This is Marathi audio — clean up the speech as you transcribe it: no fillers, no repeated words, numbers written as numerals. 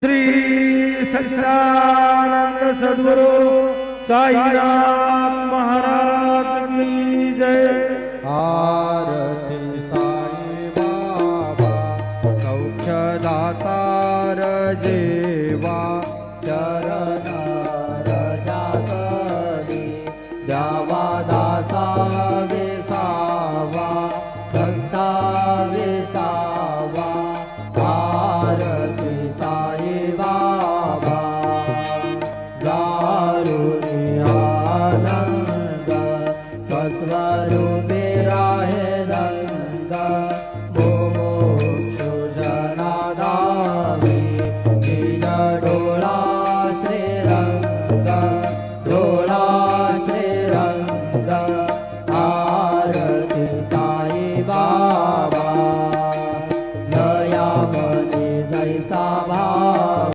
श्री सच्चिदानंद सद्गुरु साईनाथ महाराज की जय। आरती साई बाबा सौख्यदातार देवा चरण